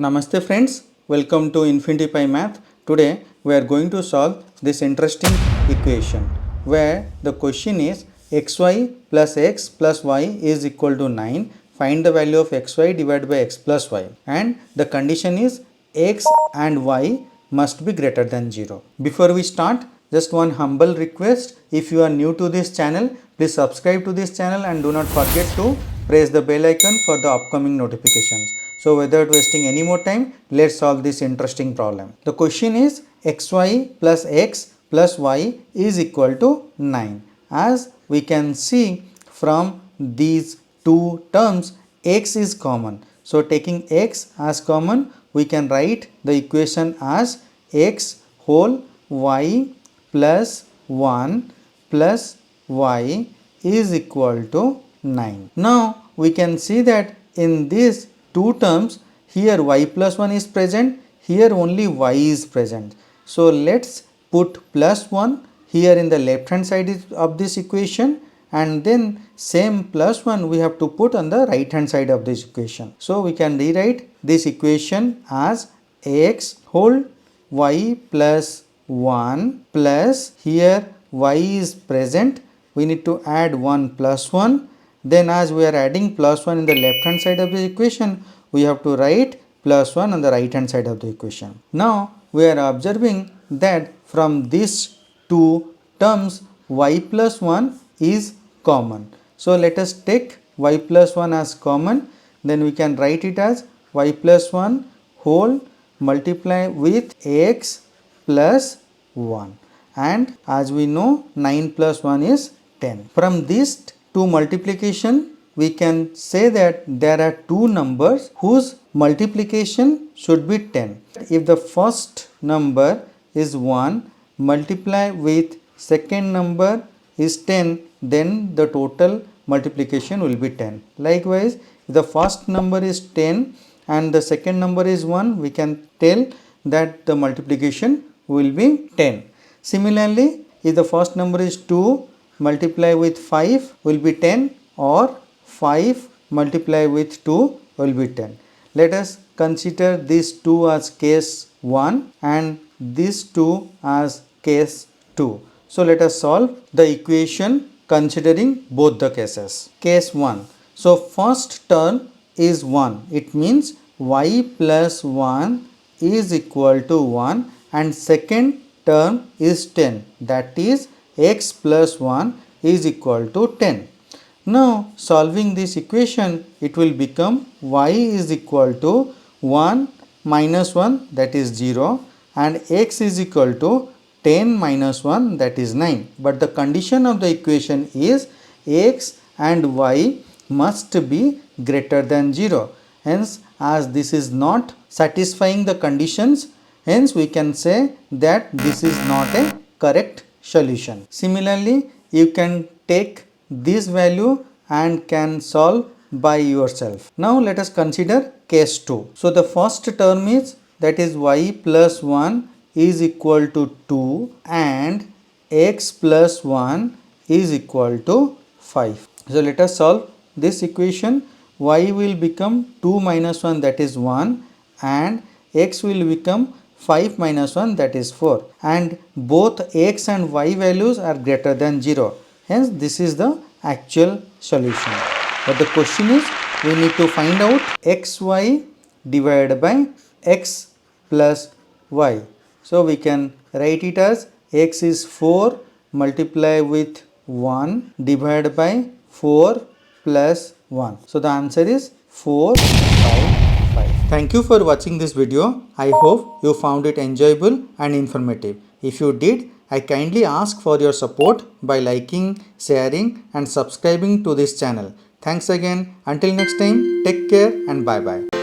Namaste friends, welcome to Infinity Pi Math. Today we are going to solve this interesting equation where the question is xy plus x plus y is equal to 9. Find the value of xy divided by x plus y, and the condition is x and y must be greater than 0. Before we start, just one humble request. If you are new to this channel, please subscribe to this channel and do not forget to press the bell icon for the upcoming notifications. So without wasting any more time, let's solve this interesting problem. The question is xy plus x plus y is equal to 9. As we can see from these two terms, x is common. So taking x as common, we can write the equation as x whole y plus 1 plus y is equal to 9. Now we can see that in these two terms, here y plus 1 is present, here only y is present. So let's put plus 1 here in the left hand side of this equation, and then same plus 1 we have to put on the right hand side of this equation. So we can rewrite this equation as x whole y plus 1 plus, here y is present, we need to add 1 plus 1. Then as we are adding plus 1 in the left hand side of the equation, we have to write plus 1 on the right hand side of the equation. Now we are observing that from these two terms y plus 1 is common. So let us take y plus 1 as common, then we can write it as y plus 1 whole multiply with x plus 1, and as we know 9 plus 1 is 10. From this two multiplication, we can say that there are two numbers whose multiplication should be 10. If the first number is 1 multiply with second number is 10, then the total multiplication will be 10. Likewise, if the first number is 10 and the second number is 1, we can tell that the multiplication will be 10. Similarly, if the first number is 2 multiply with 5 will be 10, or 5 multiply with 2 will be 10. Let us consider these two as case 1 and these two as case 2. So let us solve the equation considering both the cases. Case 1. So first term is 1. It means y plus 1 is equal to 1, and second term is 10. That is x plus 1 is equal to 10. Now solving this equation, it will become y is equal to 1 minus 1, that is 0, and x is equal to 10 minus 1, that is 9. But the condition of the equation is x and y must be greater than 0. Hence, as this is not satisfying the conditions, hence we can say that this is not a correct solution. Similarly, you can take this value and can solve by yourself. Now let us consider case 2. So the first term is, that is y plus 1 is equal to 2 and x plus 1 is equal to 5. So let us solve this equation. Y will become 2 minus 1, that is 1, and x will become 5 minus 1, that is 4, and both x and y values are greater than 0. Hence this is the actual solution. But the question is, we need to find out xy divided by x plus y. So we can write it as x is 4 multiply with 1 divided by 4 plus 1. So the answer is 4, 5, 5. Thank you for watching this video. I hope you found it enjoyable and informative. If you did, I kindly ask for your support by liking, sharing and subscribing to this channel. Thanks again. Until next time, take care and bye bye.